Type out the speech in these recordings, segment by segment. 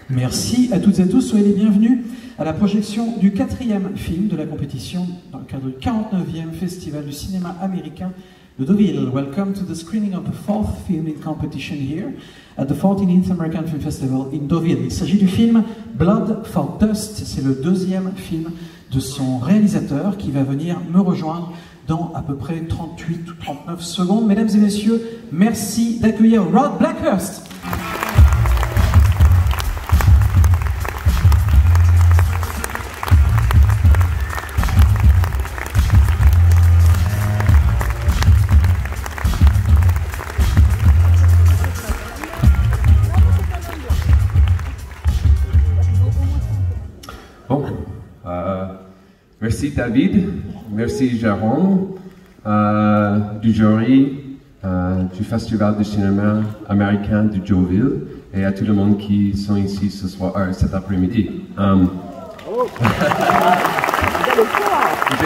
Merci à toutes et à tous, soyez les bienvenus à la projection du 4e film de la compétition dans le cadre du 49e Festival du cinéma américain de Deauville. Welcome to the screening of the 4th film in competition here at the 14th American Film Festival in Deauville. Il s'agit du film Blood for Dust, c'est le 2e film de son réalisateur qui va venir me rejoindre dans à peu près 38 ou 39 secondes. Mesdames et messieurs, merci d'accueillir Rod Blackhurst. Bon, merci David, merci Jérôme, du jury, du Festival du cinéma américain de Deauville et à tout le monde qui sont ici ce soir, cet après-midi. J'ai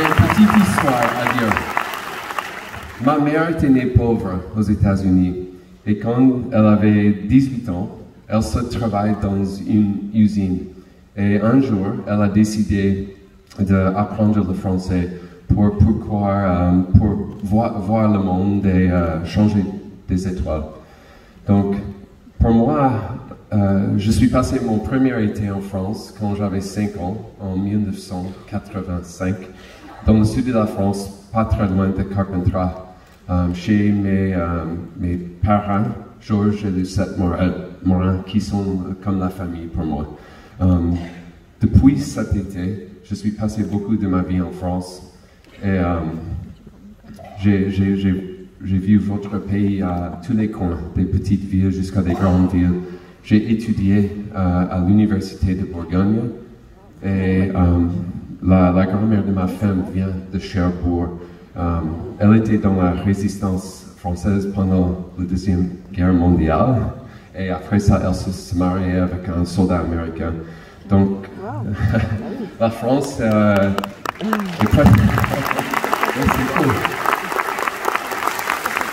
une petite histoire à dire. Ma mère était née pauvre aux États-Unis et quand elle avait 18 ans, elle se travaillait dans une usine. Et un jour, elle a décidé d'apprendre le français pour voir le monde et changer des étoiles. Donc, pour moi, je suis passé mon premier été en France quand j'avais 5 ans, en 1985, dans le sud de la France, pas très loin de Carpentras, chez mes parents, Georges et Lucette Morin, qui sont comme la famille pour moi. Depuis cet été, je suis passé beaucoup de ma vie en France et j'ai vu votre pays à tous les coins, des petites villes jusqu'à des grandes villes. J'ai étudié à l'université de Bourgogne et la grand-mère de ma femme vient de Cherbourg. Elle était dans la résistance française pendant la Deuxième Guerre mondiale. Et après ça, elle se mariait avec un soldat américain. Donc, la France, c'est cool.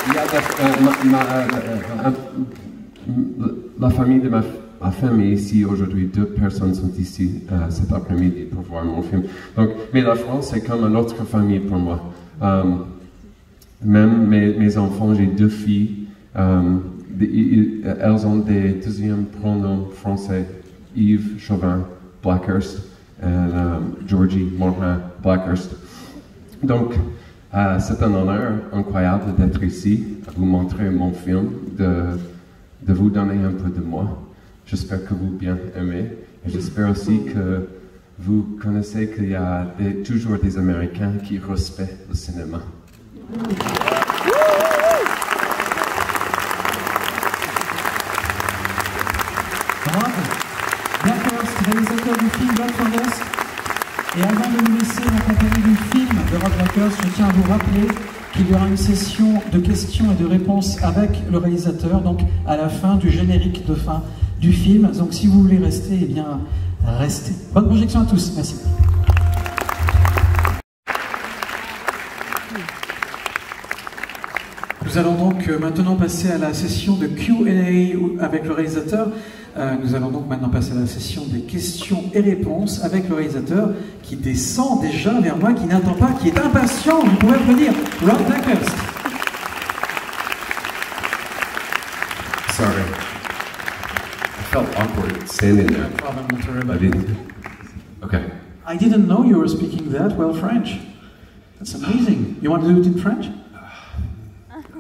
Il y a la famille de ma femme est ici aujourd'hui. 2 personnes sont ici cet après-midi pour voir mon film. Donc, mais la France, c'est comme une autre famille pour moi. Même mes enfants, j'ai 2 filles. Elles ont des deuxièmes pronoms français, Yves Chauvin Blackhurst et Georgie Morin Blackhurst. Donc, c'est un honneur incroyable d'être ici, à vous montrer mon film, de vous donner un peu de moi. J'espère que vous bien aimez et j'espère aussi que vous connaissez qu'il y a toujours des Américains qui respectent le cinéma. Blackhurst, réalisateur du film Blood for Dust. Et avant de nous laisser en compagnie du film de Rod Blackhurst, je tiens à vous rappeler qu'il y aura une session de questions et de réponses avec le réalisateur, donc à la fin du générique de fin du film. Donc si vous voulez rester, eh bien, restez. Bonne projection à tous. Merci. Nous allons donc maintenant passer à la session de Q&A avec le réalisateur. Nous allons donc maintenant passer à la session des questions et réponses avec le réalisateur qui descend déjà vers moi, qui n'attend pas, qui est impatient. Vous pouvez applaudir Rod Blackhurst. Sorry. I felt awkward standing there. No problem, not worry about I didn't. Okay. I didn't know you were speaking that well French. That's amazing. You want to do it in French?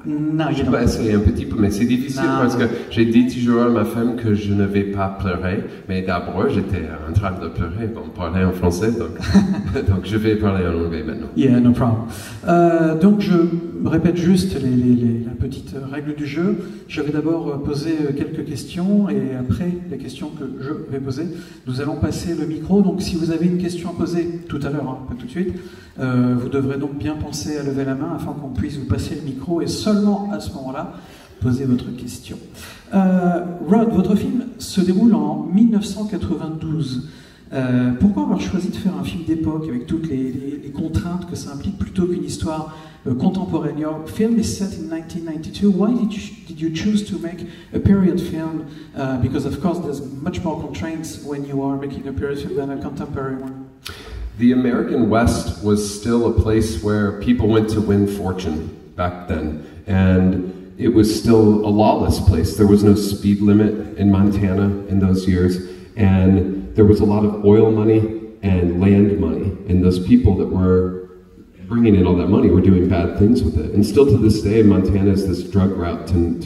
Non, je peux essayer un petit peu, mais c'est difficile parce que j'ai dit toujours à ma femme que je ne vais pas pleurer, mais d'abord j'étais en train de pleurer, on parlait en français, donc, donc je vais parler en anglais maintenant. Yeah, no problem. Donc je répète juste la petite règle du jeu. Je vais d'abord poser quelques questions et après les questions que je vais poser, nous allons passer le micro. Donc si vous avez une question à poser tout à l'heure, hein, pas tout de suite, vous devrez donc bien penser à lever la main afin qu'on puisse vous passer le micro et seulement à ce moment-là, posez votre question. Rod, votre film se déroule en 1992. Pourquoi avoir choisi de faire un film d'époque avec toutes les contraintes que ça implique plutôt qu'une histoire contemporaine? Your film is set in 1992. Why did you choose to make a period film? Because of course there's much more constraints when you are making a period film than a contemporary one. The American West was still a place where people went to win fortune back then, and it was still a lawless place. There was no speed limit in Montana in those years, and there was a lot of oil money and land money, and those people that were bringing in all that money were doing bad things with it. And still to this day, Montana is this drug route to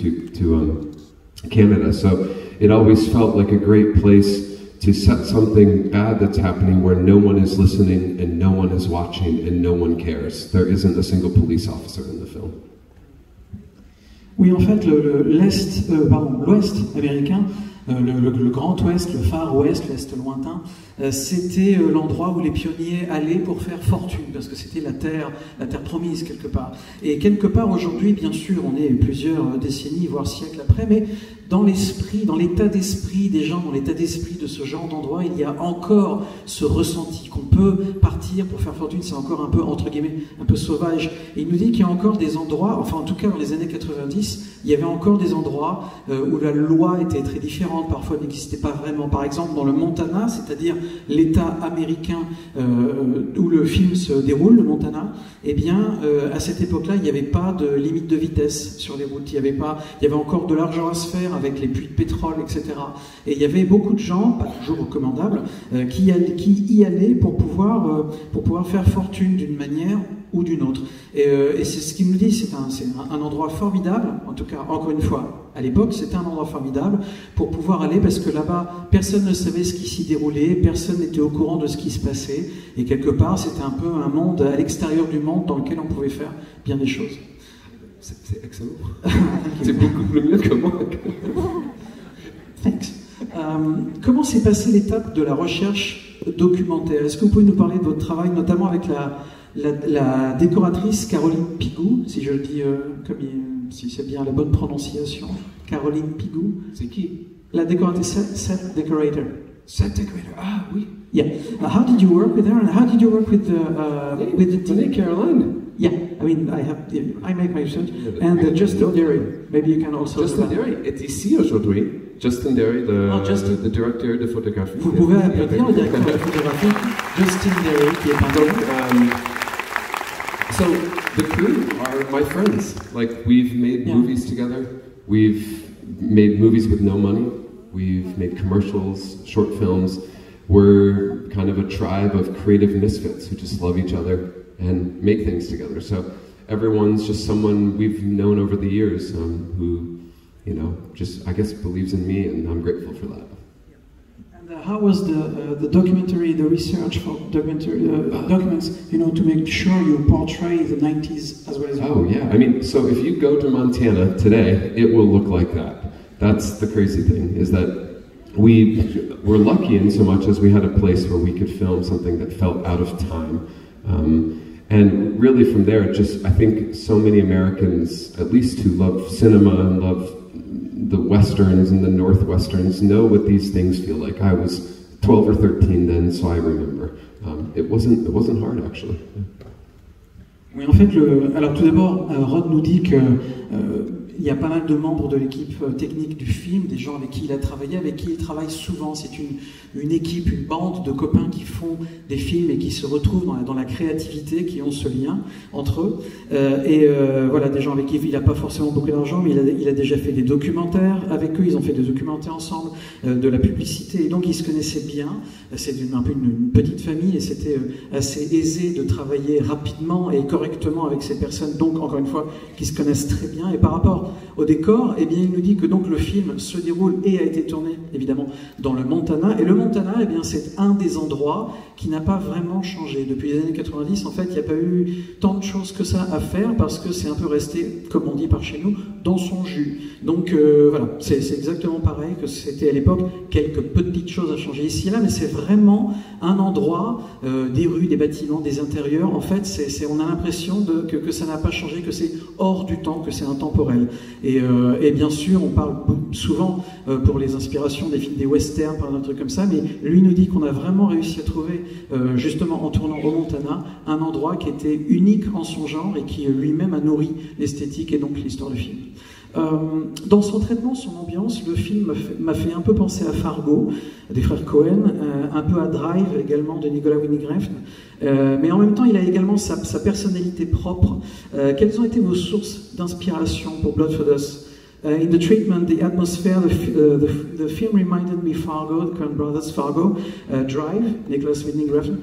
Canada. So it always felt like a great place to set something bad that's happening where no one is listening and no one is watching and no one cares. There isn't a single police officer in the film. Oui, en fait, l'Ouest américain, le Grand Ouest, le Far West, l'Est lointain, c'était l'endroit où les pionniers allaient pour faire fortune, parce que c'était la terre promise quelque part. Et quelque part aujourd'hui, bien sûr, on est plusieurs décennies, voire siècles après, mais dans l'esprit, dans l'état d'esprit des gens, dans l'état d'esprit de ce genre d'endroit, il y a encore ce ressenti qu'on peut partir pour faire fortune. C'est encore un peu, entre guillemets, un peu sauvage. Et il nous dit qu'il y a encore des endroits, enfin en tout cas dans les années 90, il y avait encore des endroits où la loi était très différente, parfois n'existait pas vraiment. Par exemple dans le Montana, c'est-à-dire l'État américain où le film se déroule, le Montana, eh bien à cette époque-là, il n'y avait pas de limite de vitesse sur les routes. Il y avait encore de l'argent à se faire avec les puits de pétrole, etc. Et il y avait beaucoup de gens, pas toujours recommandables, qui y allaient pour pouvoir faire fortune d'une manière ou d'une autre. Et c'est ce qu'il nous dit, c'est un endroit formidable, en tout cas, encore une fois, à l'époque, c'était un endroit formidable pour pouvoir aller, parce que là-bas, personne ne savait ce qui s'y déroulait, personne n'était au courant de ce qui se passait, et quelque part, c'était un peu un monde à l'extérieur du monde dans lequel on pouvait faire bien des choses. C'est excellent. C'est beaucoup plus mieux que moi. Thanks. Comment s'est passée l'étape de la recherche documentaire? Est-ce que vous pouvez nous parler de votre travail, notamment avec la décoratrice Caroline Pigou, si je le dis si c'est bien la bonne prononciation? Caroline Pigou. C'est qui? La décoratrice, set decorator. Set decorator. Ah oui. Yeah. How did you work with her, and how did you work with the team? Caroline. Yeah, I mean, I make my research. And Justin Derry, maybe you can also... Justin Derry est ici aujourd'hui. Justin Derry, le directeur de photographie. Vous pouvez applaudir le directeur de photographie, Justin Derry, qui est parmi. So the crew are my friends. Like, we've made movies together. We've made movies with no money. We've made commercials, short films. We're kind of a tribe of creative misfits who just love each other and make things together. So everyone's just someone we've known over the years who, you know, just, I guess, believes in me, and I'm grateful for that. And how was the documentary, the research for documentary documents, you know, to make sure you portray the 90s as well as... Oh yeah, I mean, so if you go to Montana today, it will look like that. That's the crazy thing, is that we were lucky in so much as we had a place where we could film something that felt out of time. And really from there, just, I think so many Americans, at least who love cinema and love the Westerns and the Northwesterns, know what these things feel like. I was 12 or 13 then, so I remember. It wasn't hard, actually. Oui, en fait, alors tout d'abord, Rod nous dit que il y a pas mal de membres de l'équipe technique du film, des gens avec qui il a travaillé, avec qui il travaille souvent. C'est une équipe, une bande de copains qui font des films et qui se retrouvent dans la créativité, qui ont ce lien entre eux. Voilà, des gens avec qui il n'a pas forcément beaucoup d'argent, mais il a déjà fait des documentaires avec eux, ils ont fait des documentaires ensemble, de la publicité, et donc ils se connaissaient bien. C'est un peu une petite famille, et c'était assez aisé de travailler rapidement et correctement avec ces personnes, donc encore une fois, qui se connaissent très bien. Et par rapport au décor, eh bien, il nous dit que donc le film se déroule et a été tourné évidemment dans le Montana, et le Montana, eh bien, c'est un des endroits qui n'a pas vraiment changé depuis les années 90. En fait, il n'y a pas eu tant de choses que ça à faire, parce que c'est un peu resté, comme on dit par chez nous, dans son jus. Donc voilà, c'est exactement pareil que c'était à l'époque. Quelques petites choses à changer ici et là, mais c'est vraiment un endroit, des rues, des bâtiments, des intérieurs. En fait, on a l'impression que ça n'a pas changé, que c'est hors du temps, que c'est intemporel. Et bien sûr, on parle souvent pour les inspirations des films des westerns, par exemple, un truc comme ça, mais lui nous dit qu'on a vraiment réussi à trouver, justement en tournant au Montana, un endroit qui était unique en son genre et qui lui-même a nourri l'esthétique et donc l'histoire du film. Dans son traitement, son ambiance, le film m'a fait un peu penser à Fargo, des frères Cohen, un peu à Drive également de Nicolas Winding Refn, mais en même temps il a également sa personnalité propre. Quelles ont été vos sources d'inspiration pour Blood for Us? In the treatment, the atmosphere, the film reminded me Fargo, the Coen Brothers Fargo, Drive, Nicolas Winding Refn.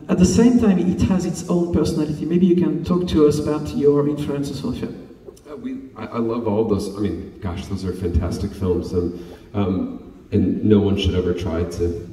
At the same time, it has its own personality. Maybe you can talk to us about your influences for the film. I love all those. I mean, gosh, those are fantastic films, and no one should ever try to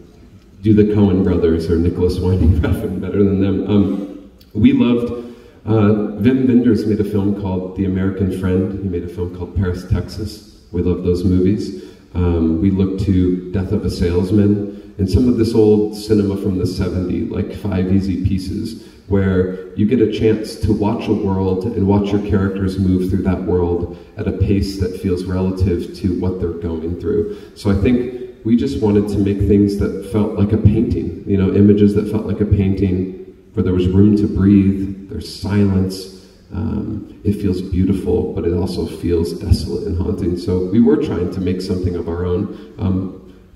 do the Coen brothers or Nicolas Winding Refn better than them. We loved. Wim Wenders made a film called The American Friend. He made a film called Paris, Texas. We love those movies. We looked to Death of a Salesman and some of this old cinema from the 70s, like Five Easy Pieces, where you get a chance to watch a world and watch your characters move through that world at a pace that feels relative to what they're going through. So I think we just wanted to make things that felt like a painting, you know, images that felt like a painting, where there was room to breathe, there's silence, it feels beautiful, but it also feels desolate and haunting. So we were trying to make something of our own,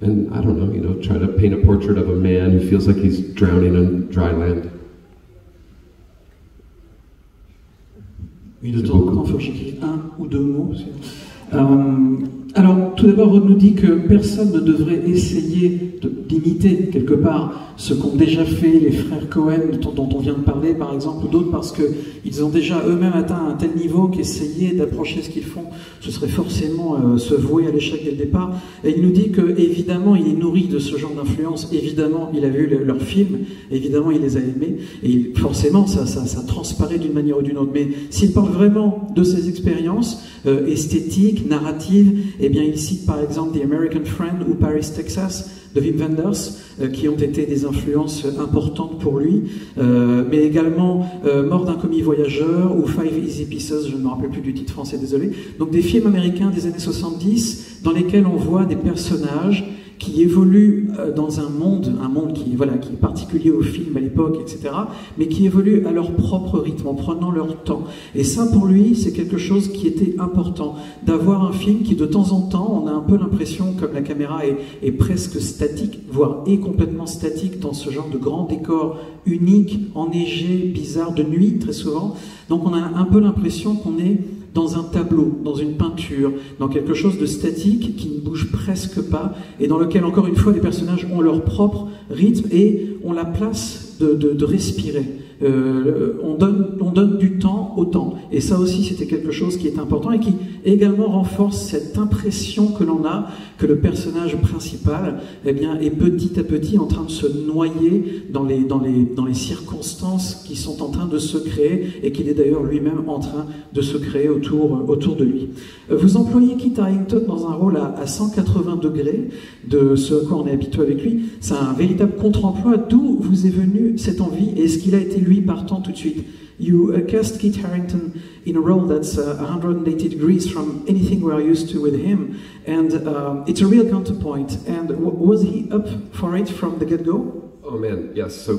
and I don't know, you know, try to paint a portrait of a man who feels like he's drowning on dry land. Oui, de temps en temps, il faut que j'écrive un ou deux mots. Alors, tout d'abord, Rod nous dit que personne ne devrait essayer d'imiter quelque part ce qu'ont déjà fait les frères Cohen, dont on vient de parler, par exemple, ou d'autres, parce qu'ils ont déjà eux-mêmes atteint un tel niveau qu'essayer d'approcher ce qu'ils font, ce serait forcément se vouer à l'échec dès le départ. Et il nous dit que, évidemment, il est nourri de ce genre d'influence, évidemment, il a vu leurs films, évidemment, il les a aimés, et forcément, ça transparaît d'une manière ou d'une autre. Mais s'il parle vraiment de ses expériences esthétiques, narratives, eh bien, il cite par exemple The American Friend ou Paris, Texas, de Wim Wenders, qui ont été des influences importantes pour lui, mais également Mort d'un commis voyageur ou Five Easy Pieces, je ne me rappelle plus du titre français, désolé. Donc des films américains des années 70 dans lesquels on voit des personnages qui évoluent dans un monde qui est particulier au film à l'époque, etc., mais qui évoluent à leur propre rythme, en prenant leur temps. Et ça, pour lui, c'est quelque chose qui était important, d'avoir un film qui, de temps en temps, on a un peu l'impression, comme la caméra est presque statique, voire est complètement statique dans ce genre de grand décor unique, enneigé, bizarre, de nuit, très souvent. Donc on a un peu l'impression qu'on est dans un tableau, dans une peinture, dans quelque chose de statique qui ne bouge presque pas et dans lequel, encore une fois, les personnages ont leur propre rythme et ont la place de respirer. On donne du temps au temps. Et ça aussi, c'était quelque chose qui est important et qui également renforce cette impression que l'on a que le personnage principal, eh bien, est petit à petit en train de se noyer dans les circonstances qui sont en train de se créer et qu'il est d'ailleurs lui-même en train de se créer autour de lui. Vous employez Kit Harington dans un rôle à 180 degrés de ce à quoi on est habitué avec lui. C'est un véritable contre-emploi. D'où vous est venue cette envie et est-ce qu'il a été lui partant tout de suite? You cast Kit Harington in a role that's 180 degrees from anything we're used to with him, and it's a real counterpoint. And was he up for it from the get-go? Oh man, yes. So,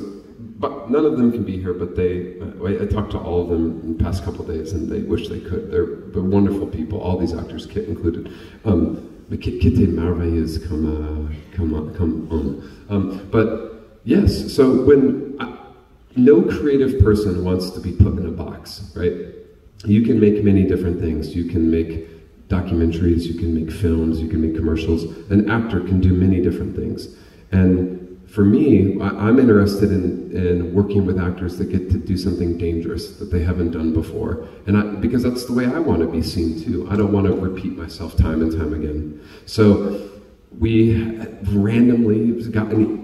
but none of them can be here, but I talked to all of them in the past couple of days, and they wish they could. They're wonderful people, all these actors, Kit included. But Kit est merveilleuse come on. But yes, so when no creative person wants to be put in a box, right? You can make many different things. You can make documentaries, you can make films, you can make commercials. An actor can do many different things. And for me, I'm interested in working with actors that get to do something dangerous that they haven't done before. And because that's the way I want to be seen too. I don't want to repeat myself time and time again. So we randomly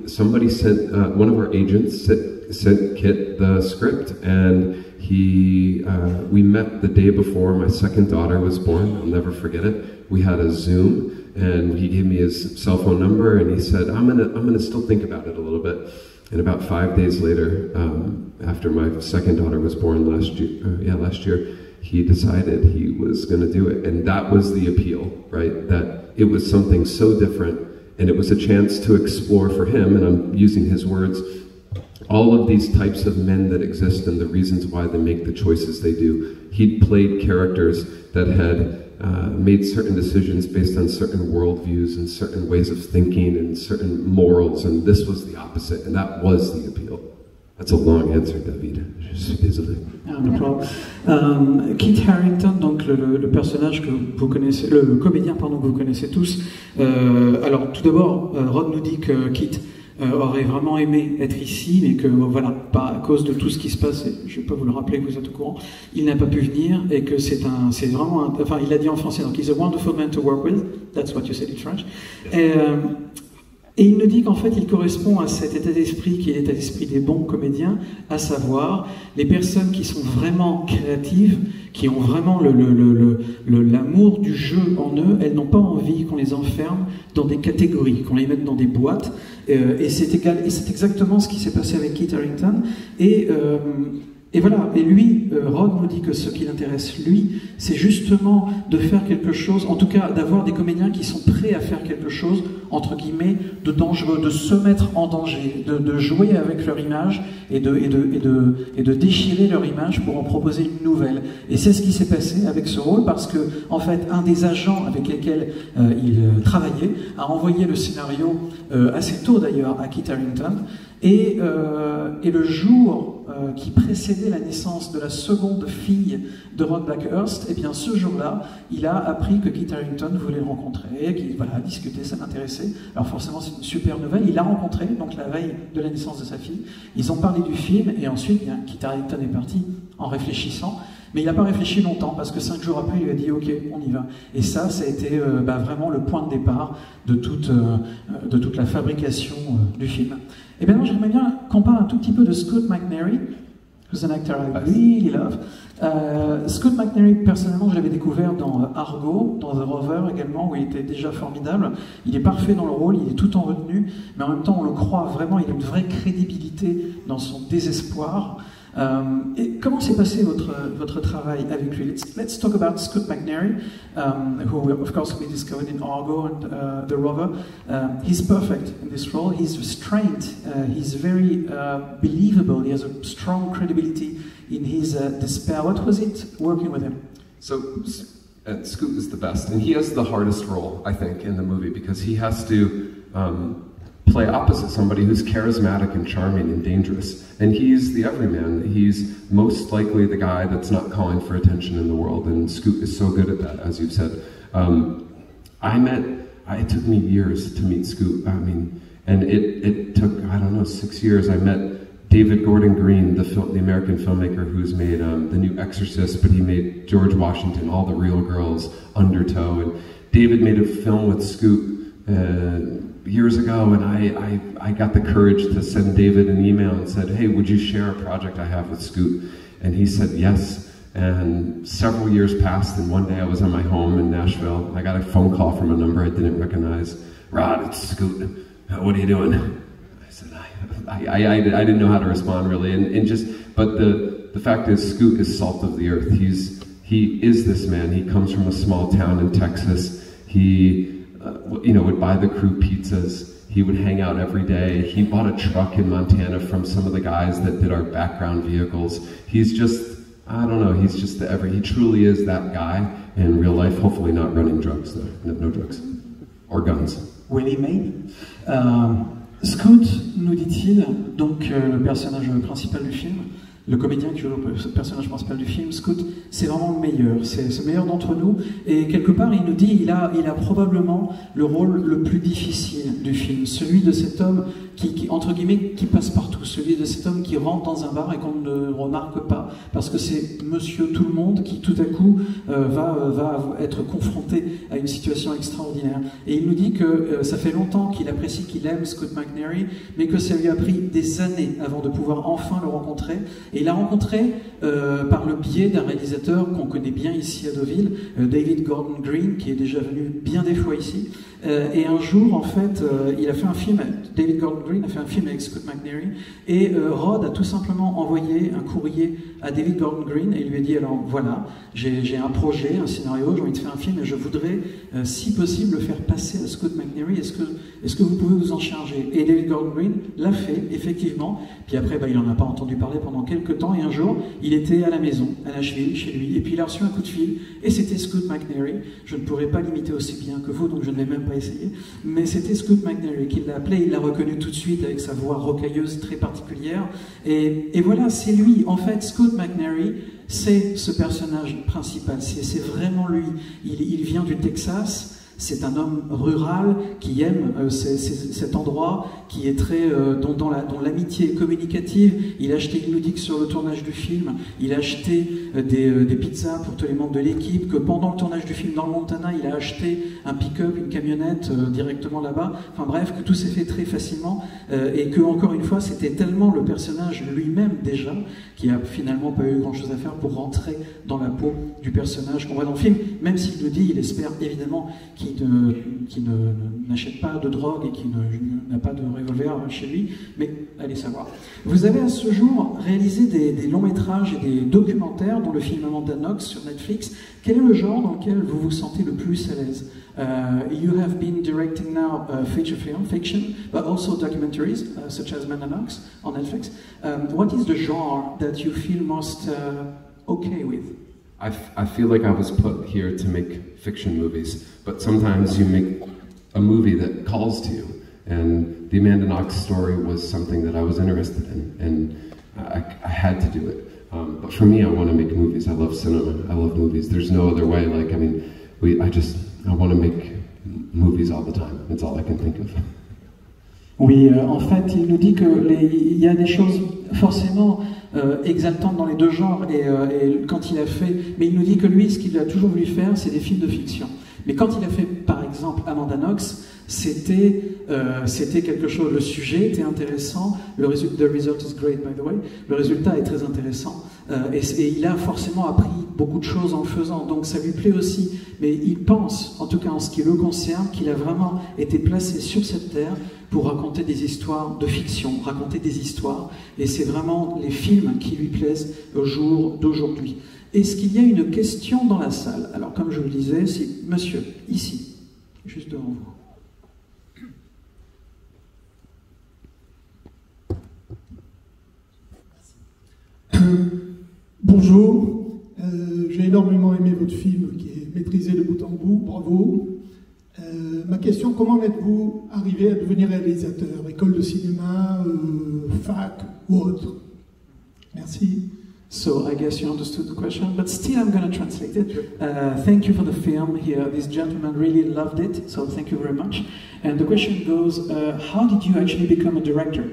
somebody sent, one of our agents sent Kit the script, and we met the day before my second daughter was born. I'll never forget it. We had a Zoom, and he gave me his cell phone number, and he said, I'm gonna still think about it a little bit. And about 5 days later, after my second daughter was born last year, he decided he was going to do it. And that was the appeal, right? That it was something so different, and it was a chance to explore for him, and I'm using his words, all of these types of men that exist and the reasons why they make the choices they do. He'd played characters that had made certain decisions based on certain worldviews and certain ways of thinking and certain morals, and this was the opposite, and that was the appeal. That's a long answer, David. Je suis désolé. Kit Harington, donc le personnage que vous connaissez, le comédien pardon que vous connaissez tous. Alors tout d'abord, Rod nous dit que Kit aurait vraiment aimé être ici, mais que voilà, pas à cause de tout ce qui se passe, je vais pas vous le rappeler, vous êtes au courant, il n'a pas pu venir, et que c'est vraiment enfin il a dit en français, donc he's a wonderful man to work with, that's what you said in French, et il nous dit qu'en fait il correspond à cet état d'esprit qui est l'état d'esprit des bons comédiens, à savoir les personnes qui sont vraiment créatives, qui ont vraiment l'amour du jeu en eux. Elles n'ont pas envie qu'on les enferme dans des catégories, qu'on les mette dans des boîtes, et c'est exactement ce qui s'est passé avec Kit Harington, et voilà, et lui, Rod nous dit que ce qui l'intéresse, lui, c'est justement de faire quelque chose, en tout cas d'avoir des comédiens qui sont prêts à faire quelque chose, entre guillemets, de dangereux, de se mettre en danger, de jouer avec leur image et de déchirer leur image pour en proposer une nouvelle. Et c'est ce qui s'est passé avec ce rôle, parce que, en fait, un des agents avec lesquels il travaillait a envoyé le scénario assez tôt d'ailleurs à Kit Harington, et le jour qui précédait la naissance de la seconde fille de Rod Blackhurst, et bien ce jour-là, il a appris que Kit Harington voulait le rencontrer, qu'il a discuté, ça l'intéressait. Alors forcément, c'est une super nouvelle. Il l'a rencontré, donc la veille de la naissance de sa fille. Ils ont parlé du film, et ensuite, bien, Kit Harington est parti en réfléchissant. Mais il n'a pas réfléchi longtemps, parce que 5 jours après, il lui a dit « Ok, on y va ». Et ça a été vraiment le point de départ de toute la fabrication du film. Et maintenant, j'aimerais bien qu'on parle un tout petit peu de Scoot McNairy, who's an actor I really love. Scoot McNairy, personnellement, je l'avais découvert dans Argo, dans The Rover également, où il était déjà formidable. Il est parfait dans le rôle, il est tout en retenue, mais en même temps, on le croit vraiment, il a une vraie crédibilité dans son désespoir. Et comment s'est passé votre travail avec lui? Let's talk about Scoot McNairy, who of course we discovered in Argo and The Rover. He's perfect in this role. He's restrained. He's very believable. He has a strong credibility in his despair. What was it working with him? So Scoot is the best, and he has the hardest role, I think, in the movie, because he has to play opposite somebody who's charismatic and charming and dangerous. And he's the everyman. He's most likely the guy that's not calling for attention in the world, and Scoot is so good at that, as you've said. It took me years to meet Scoot. I mean, and it took, I don't know, 6 years. I met David Gordon Green, the American filmmaker who's made The New Exorcist, but he made George Washington, All the Real Girls, Undertow, and David made a film with Scoot years ago, and I got the courage to send David an email and said, hey, would you share a project I have with Scoot? And he said yes, and several years passed, and one day I was in my home in Nashville, and I got a phone call from a number I didn't recognize. Rod, it's Scoot. What are you doing? I said, I didn't know how to respond really, but the fact is, Scoot is salt of the earth. He is this man. He comes from a small town in Texas. He would buy the crew pizzas. He would hang out every day. He bought a truck in Montana from some of the guys that did our background vehicles. He's just, I don't know, he truly is that guy in real life, hopefully not running drugs though, no drugs, or guns. Willie May. Scoot, nous dit-il, donc le personnage principal du film, le comédien qui joue le personnage principal du film, Scoot, c'est vraiment le meilleur, c'est le meilleur d'entre nous, et quelque part il nous dit il a probablement le rôle le plus difficile du film, celui de cet homme qui entre guillemets, qui passe partout, celui de cet homme qui rentre dans un bar et qu'on ne remarque pas, parce que c'est monsieur tout le monde qui tout à coup va être confronté à une situation extraordinaire. Et il nous dit que ça fait longtemps qu'il apprécie, qu'il aime Scoot McNairy, mais que ça lui a pris des années avant de pouvoir enfin le rencontrer. Et il a rencontré, par le biais d'un réalisateur qu'on connaît bien ici à Deauville, David Gordon Green, qui est déjà venu bien des fois ici. Et un jour, en fait, il a fait un film, David Gordon Green a fait un film avec Scott McNairy, et Rod a tout simplement envoyé un courrier à David Gordon Green et lui a dit, alors voilà, j'ai un projet, un scénario, j'ai envie de faire un film et je voudrais, si possible, le faire passer à Scott McNairy, est-ce que vous pouvez vous en charger? Et David Gordon Green l'a fait, effectivement, puis après, il n'en a pas entendu parler pendant quelques temps, et un jour, il était à la maison, à Nashville, chez lui, et puis il a reçu un coup de fil, et c'était Scott McNairy. Je ne pourrais pas l'imiter aussi bien que vous, donc je ne l'ai même pas essayé, mais c'était Scott McNairy qui l'a appelé, il l'a reconnu tout de suite avec sa voix rocailleuse très particulière, et voilà, c'est lui, en fait, Scott McNairy, c'est ce personnage principal, c'est vraiment lui, il vient du Texas. C'est un homme rural qui aime cet endroit, qui est très, dont l'amitié est communicative. Il a acheté, il nous dit que sur le tournage du film, il a acheté des pizzas pour tous les membres de l'équipe, que pendant le tournage du film dans le Montana, il a acheté un pick-up, une camionnette directement là-bas. Enfin bref, que tout s'est fait très facilement et que, encore une fois, c'était tellement le personnage lui-même déjà, qui a finalement pas eu grand-chose à faire pour rentrer dans la peau du personnage qu'on voit dans le film, même s'il nous dit, il espère évidemment qui n'achète pas de drogue et qui n'a pas de revolver chez lui, mais allez savoir. Vous avez à ce jour réalisé des longs métrages et des documentaires, dont le film Amanda Knox sur Netflix. Quel est le genre dans lequel vous vous sentez le plus à l'aise? You have been directing now feature film, fiction, but also documentaries, such as Amanda Knox on Netflix. What is the genre that you feel most okay with? I feel like I was put here to make fiction movies, but sometimes you make a movie that calls to you, and the Amanda Knox story was something that I was interested in, and I had to do it. But for me, I want to make movies. I love cinema. I love movies. There's no other way. Like, I mean, I want to make movies all the time. It's all I can think of. Oui, en fait, il nous dit qu'il y a des choses forcément exaltantes dans les deux genres, et quand il a fait... Mais il nous dit que lui, ce qu'il a toujours voulu faire, c'est des films de fiction. Mais quand il a fait, par exemple, Amanda Knox, c'était quelque chose, le sujet était intéressant, the result is great, by the way, le résultat est très intéressant, et il a forcément appris beaucoup de choses en le faisant, donc ça lui plaît aussi, mais il pense, en tout cas en ce qui le concerne, qu'il a vraiment été placé sur cette terre pour raconter des histoires de fiction, raconter des histoires, et c'est vraiment les films qui lui plaisent au jour d'aujourd'hui. Est-ce qu'il y a une question dans la salle? Alors, comme je vous le disais, c'est monsieur, ici, juste devant vous. Bonjour, j'ai énormément aimé votre film qui est maîtrisé de bout en bout, bravo. Ma question, comment êtes-vous arrivé à devenir réalisateur? École de cinéma, fac ou autre? Merci. So I guess you understood the question, but still I'm going to translate it. Thank you for the film here. This gentleman really loved it, so thank you very much. And the question goes, how did you actually become a director?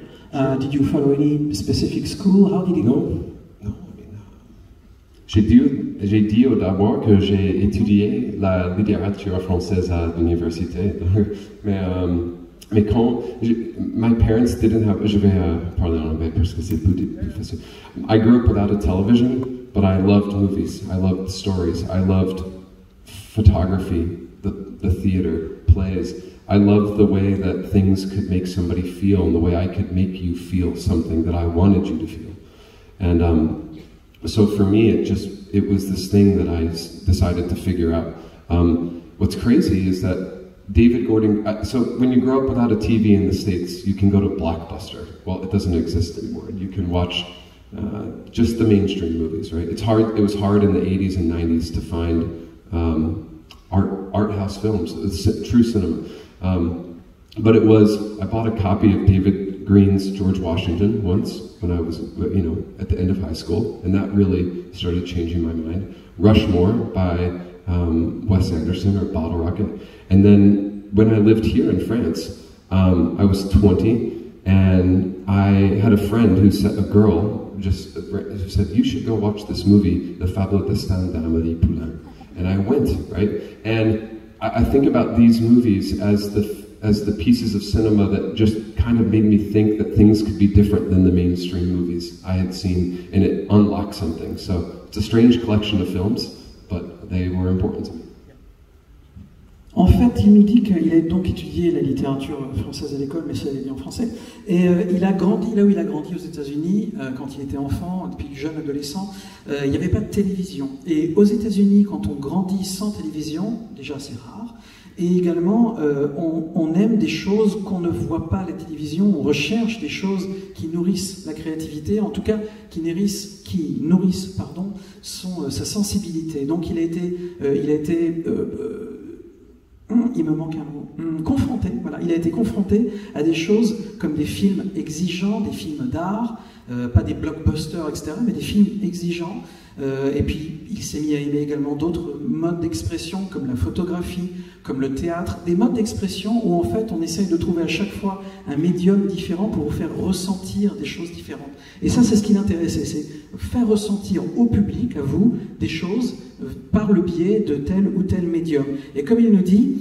Did you follow any specific school? How did it go? Non. J'ai dit au d'abord que j'ai étudié la littérature française à l'université, mais quand my parents didn't have, je vais parler en anglais parce que c'est plus facile. I grew up without a television, but I loved movies. I loved stories. I loved photography, the theater, plays. I loved the way that things could make somebody feel, and the way I could make you feel something that I wanted you to feel. And so for me, it was this thing that I decided to figure out. What's crazy is that David Gordon, so when you grow up without a TV in the States, you can go to Blockbuster. Well, it doesn't exist anymore. You can watch just the mainstream movies, right? It was hard in the 80s and 90s to find art house films, true cinema. But I bought a copy of David Green's George Washington once when I was, at the end of high school, and that really started changing my mind. Rushmore by Wes Anderson, or Bottle Rocket. And then when I lived here in France, I was 20, and I had a friend who said, a girl just said, you should go watch this movie, Le Fabuleux Destin d'Amélie Poulain. And I went, right? And I think about these movies as the pieces of cinema that just kind of made me think that things could be different than the mainstream movies I had seen, and it unlocked something. So it's a strange collection of films, but they were important to me. En fait, il nous dit qu'il a donc étudié la littérature française à l'école, mais ça, il est dit en français. Et il a grandi là où il a grandi aux États-Unis, quand il était enfant, depuis jeune adolescent, il n'y avait pas de télévision. Et aux États-Unis, quand on grandit sans télévision, déjà c'est rare, et également on aime des choses qu'on ne voit pas à la télévision, on recherche des choses qui nourrissent la créativité, en tout cas qui nourrissent sa sensibilité. Donc il a été il me manque un mot. Confronté, voilà. Il a été confronté à des choses comme des films exigeants, des films d'art, pas des blockbusters, etc., mais des films exigeants. Et puis, il s'est mis à aimer également d'autres modes d'expression, comme la photographie, comme le théâtre, des modes d'expression où, en fait, on essaye de trouver à chaque fois un médium différent pour vous faire ressentir des choses différentes. Et ça, c'est ce qui l'intéressait, c'est faire ressentir au public, à vous, des choses par le biais de tel ou tel médium. Et comme il nous dit,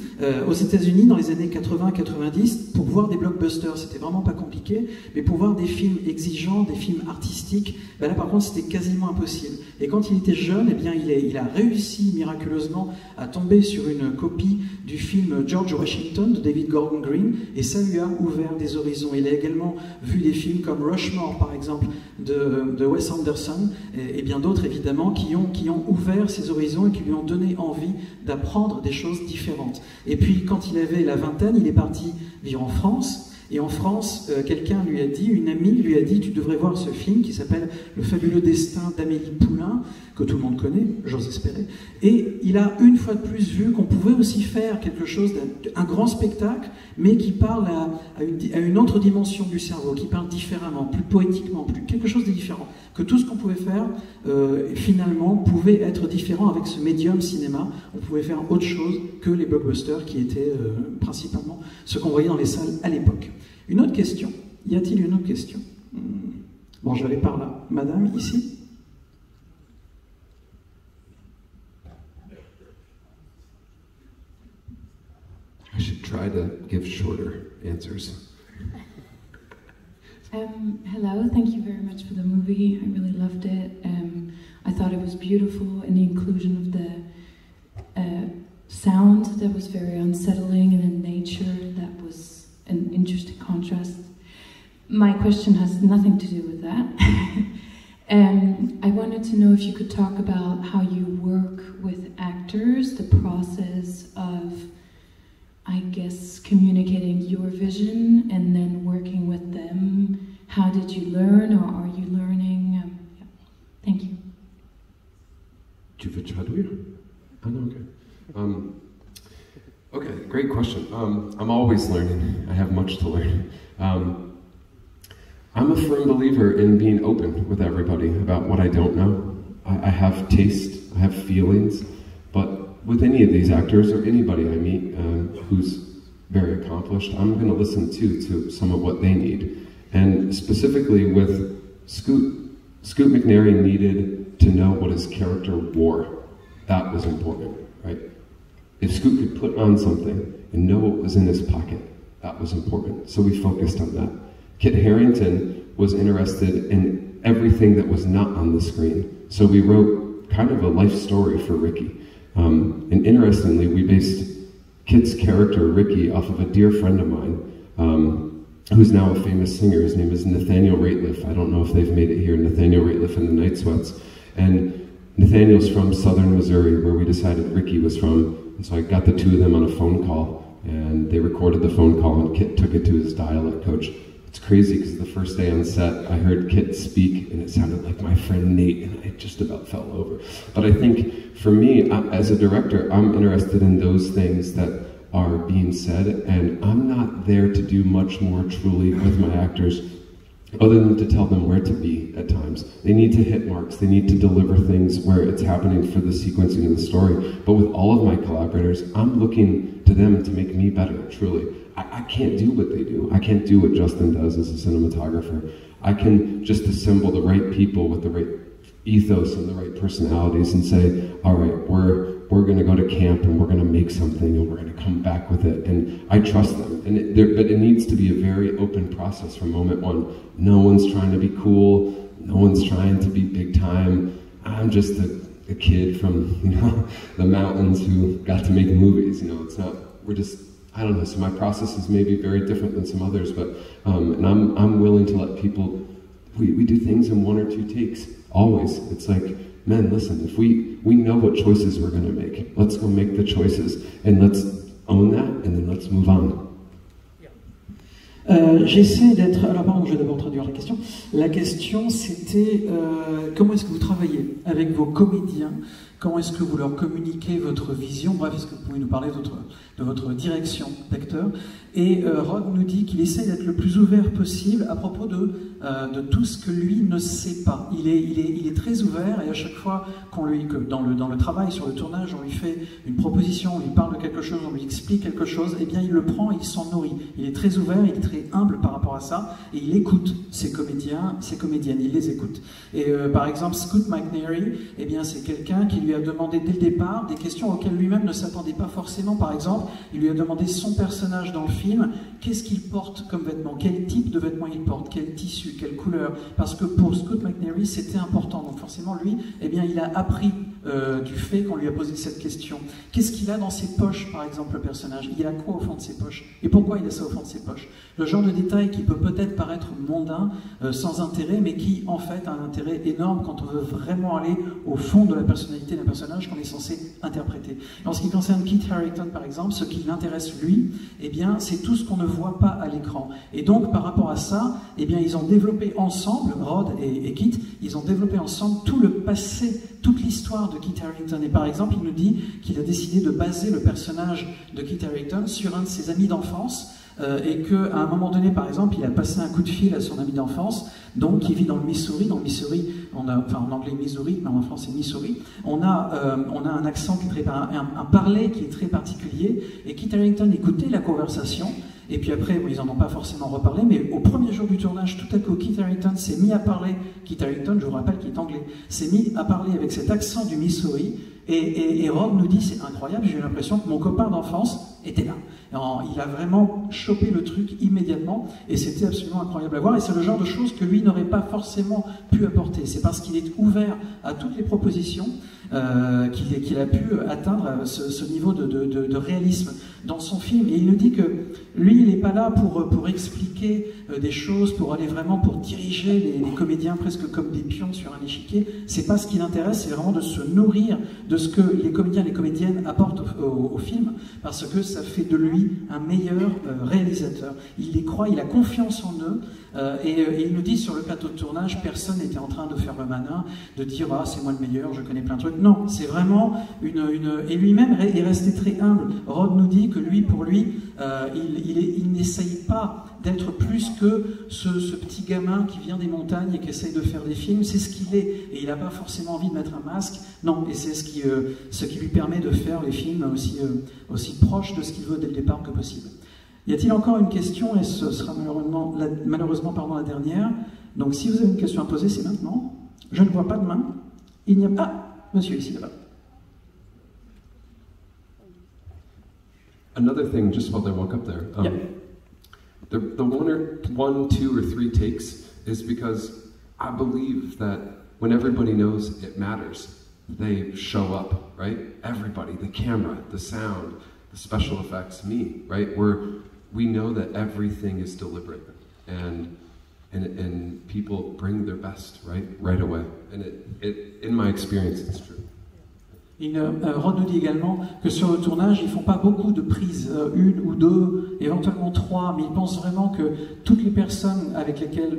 aux États-Unis, dans les années 80-90, pour voir des blockbusters, c'était vraiment pas compliqué, mais pour voir des films exigeants, des films artistiques, ben là par contre c'était quasiment impossible. Et quand il était jeune, eh bien, il a réussi miraculeusement à tomber sur une copie du film George Washington de David Gordon Green, et ça lui a ouvert des horizons. Il a également vu des films comme Rushmore, par exemple, de Wes Anderson, et bien d'autres évidemment, qui ont ouvert ses horizons et qui lui ont donné envie d'apprendre des choses différentes. Et puis quand il avait la vingtaine, il est parti vivre en France. Et en France, quelqu'un lui a dit, une amie lui a dit, tu devrais voir ce film qui s'appelle Le fabuleux destin d'Amélie Poulain, que tout le monde connaît, j'ose espérer. Et il a une fois de plus vu qu'on pouvait aussi faire quelque chose, un grand spectacle, mais qui parle à une autre dimension du cerveau, qui parle différemment, plus poétiquement, quelque chose de différent. Que tout ce qu'on pouvait faire, finalement, pouvait être différent avec ce médium cinéma. On pouvait faire autre chose que les blockbusters qui étaient principalement ce qu'on voyait dans les salles à l'époque. Une autre question. Y a-t-il une autre question? Bon, je vais aller par là. Madame, ici. I should try to give shorter answers. Hello, thank you very much for the movie. I really loved it. I thought it was beautiful, and the inclusion of the sound that was very unsettling, and then nature that was an interesting contrast. My question has nothing to do with that. I wanted to know if you could talk about how you work with actors, the process of, I guess, communicating your vision and then working with them. How did you learn, or are you learning? Yeah. Thank you. Tu veux traduire? Oh, no, okay. Okay, great question. I'm always learning. I have much to learn. I'm a firm believer in being open with everybody about what I don't know. I have taste, I have feelings, but with any of these actors or anybody I meet who's very accomplished, I'm going to listen to some of what they need. And specifically with Scoot McNairy needed to know what his character wore. That was important, right? If Scoot could put on something and know what was in his pocket, that was important. So we focused on that. Kit Harington was interested in everything that was not on the screen. So we wrote kind of a life story for Ricky. And interestingly, we based Kit's character, Ricky, off of a dear friend of mine, who's now a famous singer. His name is Nathaniel Rateliff. I don't know if they've made it here, Nathaniel Rateliff and the Night Sweats. And Nathaniel's from southern Missouri, where we decided Ricky was from. And so I got the two of them on a phone call, and they recorded the phone call, and Kit took it to his dialect coach. It's crazy, because the first day on set, I heard Kit speak, and it sounded like my friend Nate, and I just about fell over. But I think, for me, as a director, I'm interested in those things that are being said, and I'm not there to do much more truly with my actors, other than to tell them where to be at times. They need to hit marks, they need to deliver things where it's happening for the sequencing of the story. But with all of my collaborators, I'm looking to them to make me better, truly. I can't do what they do. I can't do what Justin does as a cinematographer. I can just assemble the right people with the right ethos and the right personalities and say, all right, we're we're going to go to camp and we're going to make something and we're going to come back with it. And I trust them. And but it needs to be a very open process from moment one. No one's trying to be cool. No one's trying to be big time. I'm just a kid from, you know, the mountains who got to make movies. You know, it's not, we're just, I don't know. So my process is maybe very different than some others, but, and I'm willing to let people, we do things in 1 or 2 takes, always. It's like, man, listen, if we know what choices we're going to make, let's go make the choices, and let's own that, and then let's move on. J'essaie d'être... Alors pardon, je vais d'abord traduire la question. La question c'était comment est-ce que vous travaillez avec vos comédiens? Comment est-ce que vous leur communiquez votre vision? Bref, est-ce que vous pouvez nous parler de votre direction d'acteur? Et Rod nous dit qu'il essaie d'être le plus ouvert possible à propos de tout ce que lui ne sait pas. Il est très ouvert, et à chaque fois dans le travail, sur le tournage, on lui fait une proposition, on lui parle de quelque chose, on lui explique quelque chose, eh bien il le prend et il s'en nourrit. Il est très ouvert, il est très humble par rapport à ça, et il écoute ses comédiens, ses comédiennes, il les écoute. Et par exemple, Scoot McNairy, eh bien c'est quelqu'un qui lui a demandé dès le départ des questions auxquelles lui-même ne s'attendait pas forcément. Par exemple, il lui a demandé son personnage dans le film, qu'est-ce qu'il porte comme vêtements, quel type de vêtements il porte, quel tissu, quelle couleur, parce que pour Scoot McNairy c'était important, donc forcément lui, eh bien il a appris du fait qu'on lui a posé cette question. Qu'est-ce qu'il a dans ses poches, par exemple, le personnage? Il a quoi au fond de ses poches? Et pourquoi il a ça au fond de ses poches? Le genre de détail qui peut peut-être paraître mondain, sans intérêt, mais qui en fait a un intérêt énorme quand on veut vraiment aller au fond de la personnalité d'un personnage qu'on est censé interpréter. Et en ce qui concerne Kit Harington, par exemple, ce qui l'intéresse lui, eh bien c'est tout ce qu'on ne voit pas à l'écran. Et donc par rapport à ça, eh bien ils ont développé ensemble, Rod et Kit, ils ont développé ensemble tout le passé, toute l'histoire de Kit Harington. Et par exemple, il nous dit qu'il a décidé de baser le personnage de Kit Harington sur un de ses amis d'enfance, et qu'à un moment donné, par exemple, il a passé un coup de fil à son ami d'enfance, donc qui vit dans le Missouri. Dans le Missouri, en anglais Missouri, mais en français Missouri, on a un accent qui est très, un parler qui est très particulier, et Kit Harington écoutait la conversation. Et puis après, bon, ils n'en ont pas forcément reparlé, mais au premier jour du tournage, tout à coup, Kit Harington s'est mis à parler. Kit Harington, je vous rappelle, qui est anglais, s'est mis à parler avec cet accent du Missouri. Et Rod nous dit, c'est incroyable, j'ai eu l'impression que mon copain d'enfance était là. Il a vraiment chopé le truc immédiatement, et c'était absolument incroyable à voir. Et c'est le genre de choses que lui n'aurait pas forcément pu apporter. C'est parce qu'il est ouvert à toutes les propositions qu'il a pu atteindre ce niveau de réalisme dans son film. Et il nous dit que lui, il n'est pas là pour expliquer des choses, pour aller vraiment pour diriger les comédiens presque comme des pions sur un échiquier. C'est pas ce qui l'intéresse, c'est vraiment de se nourrir de ce que les comédiens et les comédiennes apportent au film, parce que ça fait de lui un meilleur réalisateur. Il les croit, il a confiance en eux, et il nous dit sur le plateau de tournage, personne n'était en train de faire le malin, de dire « Ah, c'est moi le meilleur, je connais plein de trucs ». Non, c'est vraiment et lui-même est resté très humble. Rod nous dit que lui, pour lui, il n'essaye pas d'être plus que ce petit gamin qui vient des montagnes et qui essaye de faire des films. C'est ce qu'il est, et il n'a pas forcément envie de mettre un masque. Non, et c'est ce qui lui permet de faire les films aussi proches de ce qu'il veut dès le départ que possible. Y a-t-il encore une question? Et ce sera malheureusement la dernière. Donc si vous avez une question à poser, c'est maintenant. Je ne vois pas de main. Il n'y a pas... Ah, monsieur ici, là-bas. Another thing, just while I walk up there, yeah. The 1, 2, or 3 takes is because I believe that when everybody knows it matters, they show up, right? Everybody, the camera, the sound, the special effects, me, right? We know that everything is deliberate, and people bring their best, right away. And it in my experience, it's true. Rod nous dit également que sur le tournage, ils ne font pas beaucoup de prises, 1 ou 2, éventuellement 3, mais ils pensent vraiment que toutes les personnes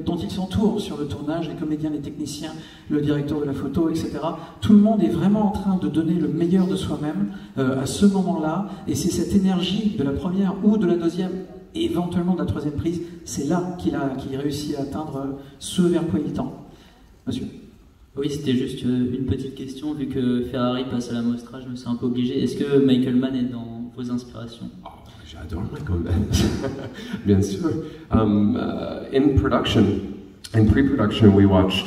dont ils s'entourent sur le tournage, les comédiens, les techniciens, le directeur de la photo, etc., tout le monde est vraiment en train de donner le meilleur de soi-même à ce moment-là, et c'est cette énergie de la première ou de la deuxième, et éventuellement de la troisième prise, c'est là qu'il réussit à atteindre ce vers quoi il tend. Monsieur. Oui, c'était juste une petite question, vu que Ferrari passe à la Mostra, je me sens un peu obligé. Est-ce que Michael Mann est dans vos inspirations? Oh, j'adore Michael Mann, bien sûr. In pre-production, we watched,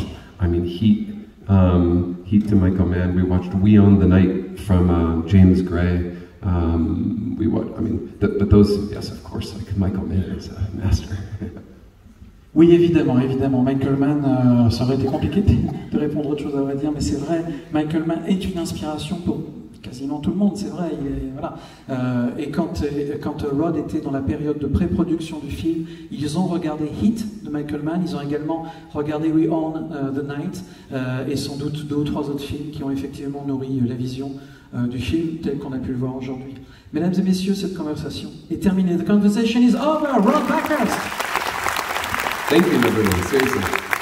Heat to Michael Mann. We watched We Own the Night from James Gray. But those, yes, of course, like Michael Mann is a master. Oui, évidemment. Michael Mann, ça aurait été compliqué de répondre autre chose à vrai dire, mais c'est vrai, Michael Mann est une inspiration pour quasiment tout le monde, c'est vrai. Et quand Rod était dans la période de pré-production du film, ils ont regardé Heat de Michael Mann, ils ont également regardé We Own the Night, et sans doute 2 ou 3 autres films qui ont effectivement nourri la vision du film tel qu'on a pu le voir aujourd'hui. Mesdames et messieurs, cette conversation est terminée. The conversation is over. Rod Backhurst. Thank you, everyone. Seriously.